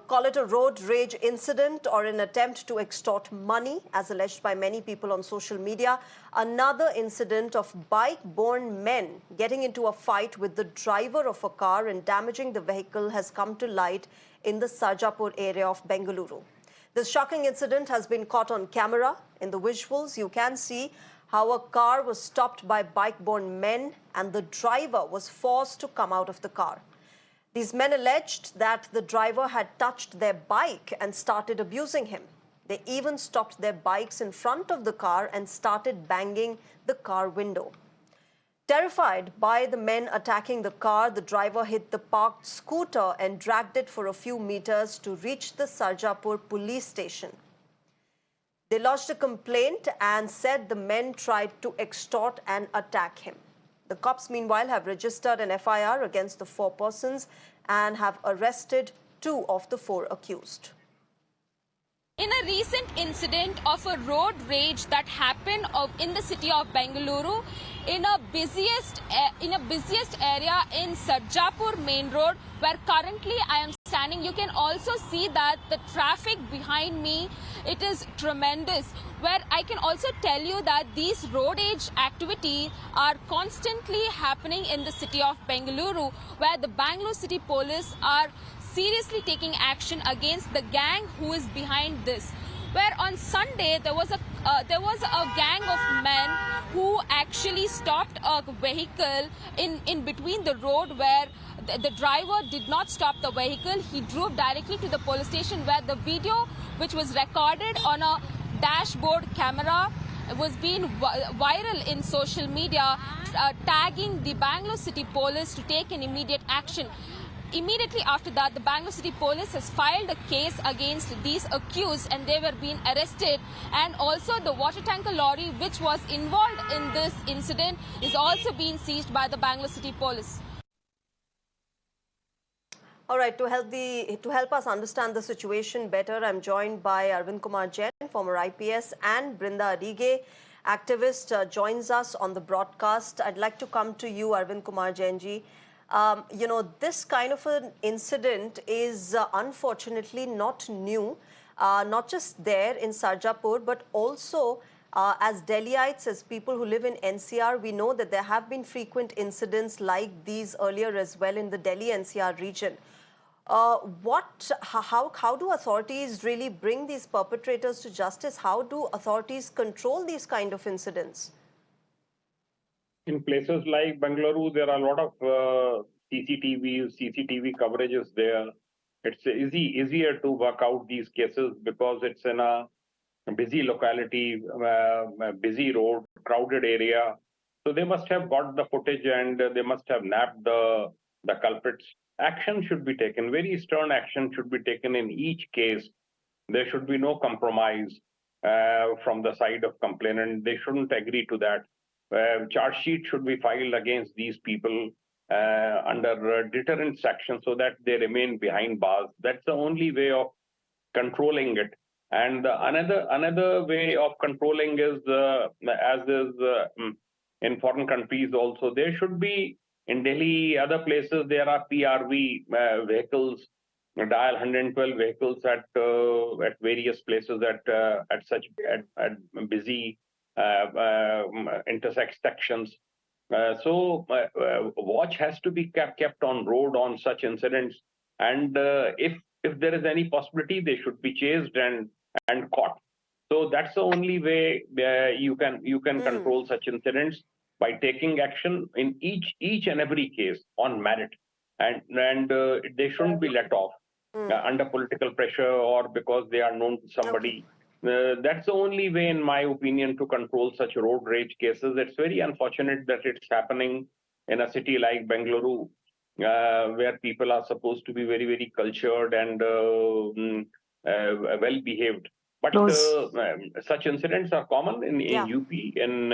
Call it a road rage incident or an attempt to extort money, as alleged by many people on social media. Another incident of bike-borne men getting into a fight with the driver of a car and damaging the vehicle has come to light in the Sarjapur area of Bengaluru. This shocking incident has been caught on camera. In the visuals, you can see how a car was stopped by bike-borne men and the driver was forced to come out of the car. These men alleged that the driver had touched their bike and started abusing him. They even stopped their bikes in front of the car and started banging the car window. Terrified by the men attacking the car, the driver hit the parked scooter and dragged it for a few meters to reach the Sarjapur police station. They lodged a complaint and said the men tried to extort and attack him. The cops, meanwhile, have registered an FIR against the 4 persons and have arrested 2 of the 4 accused. In a recent incident of a road rage that happened in the city of Bengaluru, in a busiest area in Sarjapur main road, where currently I am standing, you can also see that the traffic behind me, it is tremendous. Where I can also tell you that these road rage activities are constantly happening in the city of Bengaluru, where the Bangalore City Police are seriously taking action against the gang who is behind this. Where on Sunday there was a gang of men who actually stopped a vehicle in between the road, where the driver did not stop the vehicle. He drove directly to the police station, where the video, which was recorded on a dashboard camera, was being viral in social media, tagging the Bangalore City Police to take an immediate action. Immediately after that, the Bangalore City Police has filed a case against these accused and they were being arrested. And also the water tanker lorry which was involved in this incident is also being seized by the Bangalore City Police. All right, to help us understand the situation better, I'm joined by Arvind Kumar Jain, former IPS, and Brinda Adige, activist, joins us on the broadcast. I'd like to come to you, Arvind Kumar Jain ji. This kind of an incident is unfortunately not new, not just there in Sarjapur, but also as Delhiites, as people who live in NCR, we know that there have been frequent incidents like these earlier as well in the Delhi NCR region. How do authorities really bring these perpetrators to justice? How do authorities control these kind of incidents? In places like Bengaluru, there are a lot of CCTV coverages there. It's easier to work out these cases because it's in a busy locality, a busy road, crowded area. So they must have got the footage and they must have nabbed the culprits. Action should be taken. Very stern action should be taken in each case. There should be no compromise from the side of complainant. They shouldn't agree to that. Charge sheet should be filed against these people under deterrent section so that they remain behind bars. That's the only way of controlling it. And another way of controlling is, as is in foreign countries also, there should be, in Delhi, other places, there are PRV vehicles, dial 112 vehicles at various places at busy intersections. So watch has to be kept on road on such incidents, and if there is any possibility, they should be chased and caught. So that's the only way you can control such incidents, by taking action in each and every case on merit, and they shouldn't be let off under political pressure or because they are known to somebody. That's the only way, in my opinion, to control such road rage cases. It's very unfortunate that it's happening in a city like Bengaluru, where people are supposed to be very, very cultured and well-behaved. But such incidents are common in UP, in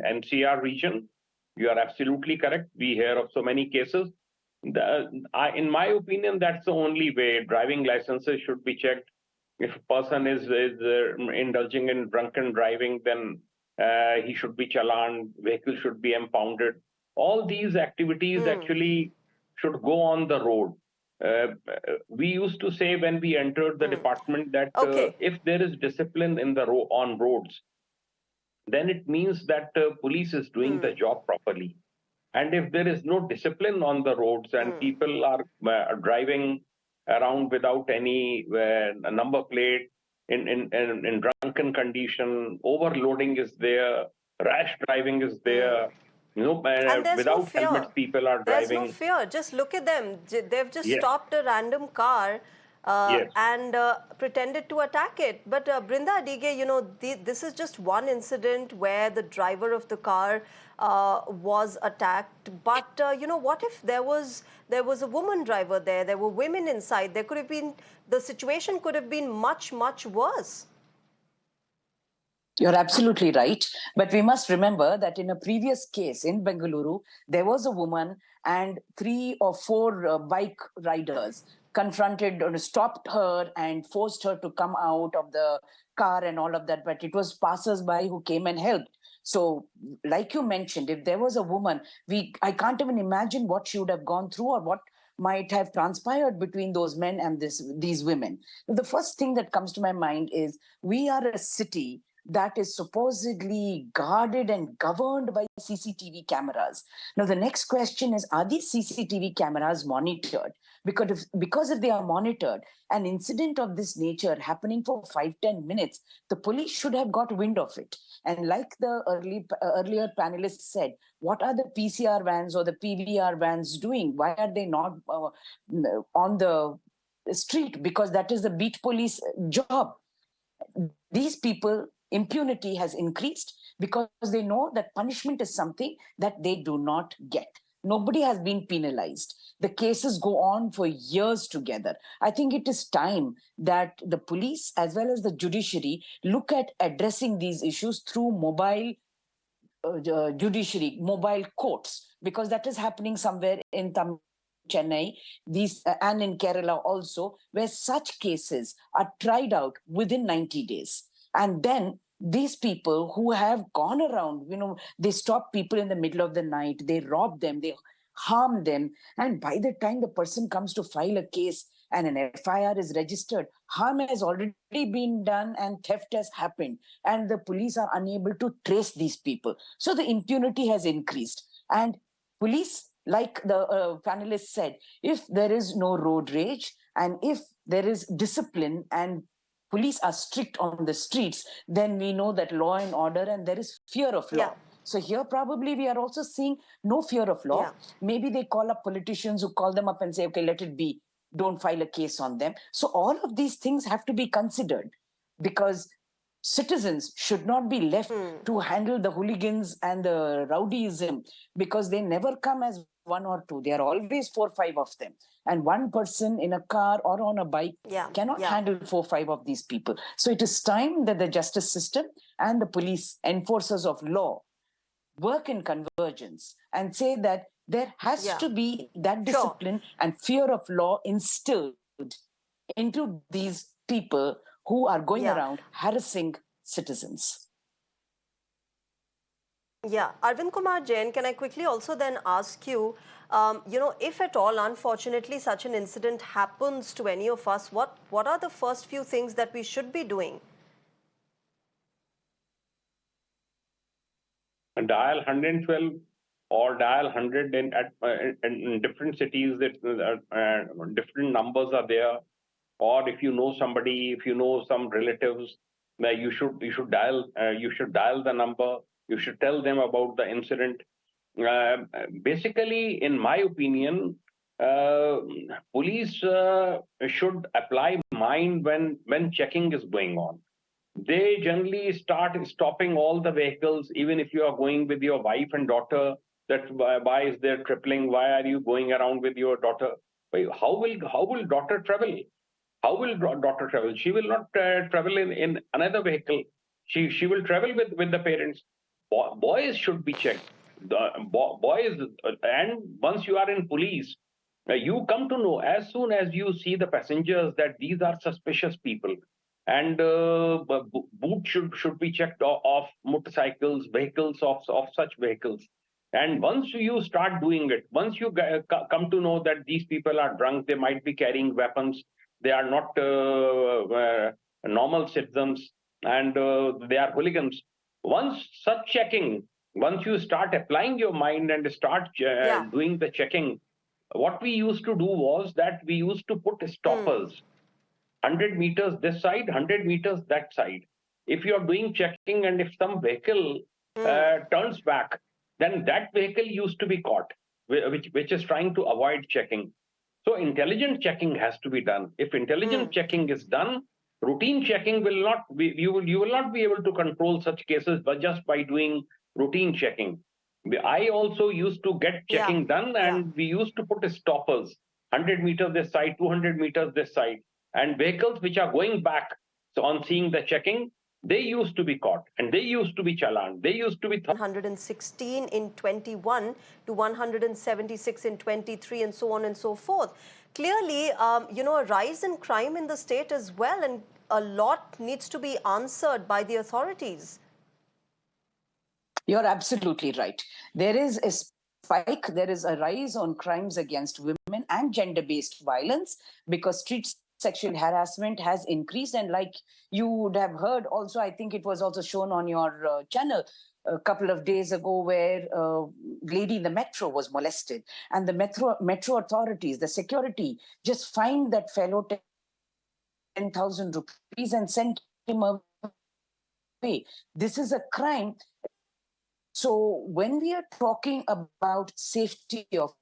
NCR region. You are absolutely correct. We hear of so many cases. In my opinion, that's the only way. Driving licenses should be checked. If a person is indulging in drunken driving, then he should be challaned. Vehicle should be impounded. All these activities actually should go on the road. we used to say when we entered the department that Okay. if there is discipline in the on roads, then it means that police is doing the job properly. And if there is no discipline on the roads and people are driving around without any number plate, in drunken condition, overloading is there, rash driving is there, And there's no without fear. helmets people are There's no driving. fear. Just look at them. They've just Yes, stopped a random car yes. and pretended to attack it. But Brinda Adige, this is just one incident where the driver of the car was attacked. But what if there was a woman driver there? There were women inside. There could have been, the situation could have been much, much worse. You're absolutely right. But we must remember that in a previous case in Bengaluru, there was a woman and 3 or 4 bike riders confronted or stopped her and forced her to come out of the car and all of that. But it was passers-by who came and helped. So, like you mentioned, if there was a woman, I can't even imagine what she would have gone through or what might have transpired between those men and these women. The first thing that comes to my mind is we are a city that is supposedly guarded and governed by CCTV cameras. Now, the next question is, are these CCTV cameras monitored? Because if they are monitored, an incident of this nature happening for 5-10 minutes, the police should have got wind of it. And like the earlier panelists said, what are the PCR vans or the PVR vans doing? Why are they not on the street? Because that is the beat police job. These people, impunity has increased because they know that punishment is something that they do not get. Nobody has been penalized. The cases go on for years together. I think it is time that the police as well as the judiciary look at addressing these issues through mobile judiciary, mobile courts, because that is happening somewhere in Chennai, and in Kerala also, where such cases are tried out within 90 days. And then these people who have gone around, they stop people in the middle of the night, they rob them, they harm them. And by the time the person comes to file a case and an FIR is registered, harm has already been done and theft has happened. And the police are unable to trace these people. So the impunity has increased. And police, like the panelists said, if there is no road rage and if there is discipline and police are strict on the streets, then we know that law and order and there is fear of law. Yeah. So here probably we are also seeing no fear of law. Yeah. Maybe they call up politicians who call them up and say, okay, let it be. Don't file a case on them. So all of these things have to be considered because citizens should not be left to handle the hooligans and the rowdyism because they never come as 1 or 2. There are always 4 or 5 of them. And one person in a car or on a bike cannot handle 4 or 5 of these people. So it is time that the justice system and the police enforcers of law work in convergence and say that there has to be that discipline and fear of law instilled into these people who are going around harassing citizens. Yeah, Arvind Kumar Jain, can I quickly also then ask you, if at all, unfortunately, such an incident happens to any of us, what are the first few things that we should be doing? Dial 112 or dial 100 in different cities. That different numbers are there. Or if you know somebody, if you know some relatives, you should dial the number. You should tell them about the incident. Basically, in my opinion, police should apply mind when checking is going on. They generally start stopping all the vehicles, even if you are going with your wife and daughter. That why is there tripling? Why are you going around with your daughter? How will daughter travel? How will daughter travel? She will not travel in another vehicle. She will travel with the parents. Boys should be checked. The boys, and once you are in police, you come to know as soon as you see the passengers that these are suspicious people, and boot should be checked off motorcycles, vehicles of such vehicles, And once you start doing it, once you come to know that these people are drunk, they might be carrying weapons, they are not normal citizens, and they are hooligans. Once such checking, once you start applying your mind and start doing the checking, what we used to do was that we used to put stoppers, 100 meters this side, 100 meters that side. If you are doing checking and if some vehicle turns back, then that vehicle used to be caught, which is trying to avoid checking. So intelligent checking has to be done. If intelligent checking is done, routine checking will not be, you will not be able to control such cases but just by doing routine checking. I also used to get checking done, and we used to put stoppers, 100 meters this side, 200 meters this side, and vehicles which are going back, so on seeing the checking, they used to be caught and they used to be challaned. They used to be 116 in 21 to 176 in 23 and so on and so forth. Clearly, a rise in crime in the state as well, and a lot needs to be answered by the authorities. You're absolutely right. There is a spike, there is a rise on crimes against women and gender-based violence because street sexual harassment has increased. And like you would have heard also, I think it was also shown on your channel a couple of days ago, where a lady in the metro was molested, and the metro authorities, the security, just fined that fellow 10,000 rupees and sent him away. This is a crime. So when we are talking about safety of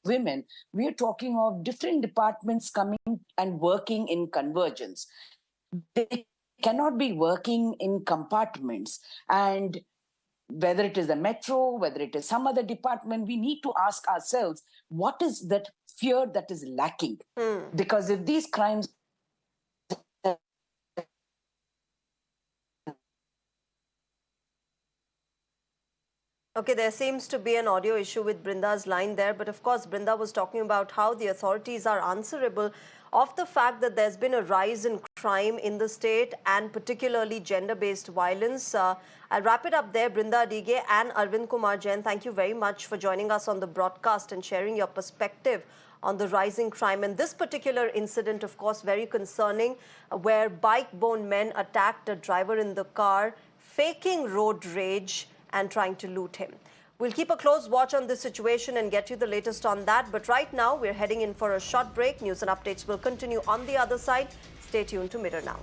women, we are talking of different departments coming and working in convergence. They cannot be working in compartments. And whether it is the metro, whether it is some other department, we need to ask ourselves, what is that fear that is lacking? Because if these crimes Okay, there seems to be an audio issue with Brinda's line there. But of course, Brinda was talking about how the authorities are answerable of the fact that there's been a rise in crime in the state and particularly gender-based violence. I'll wrap it up there. Brinda Adige and Arvind Kumar Jain, thank you very much for joining us on the broadcast and sharing your perspective on the rising crime. And this particular incident, of course, very concerning, where bike-borne men attacked a driver in the car, faking road rage and trying to loot him. We'll keep a close watch on this situation and get you the latest on that. But right now, we're heading in for a short break. News and updates will continue on the other side. Stay tuned to Mirror Now.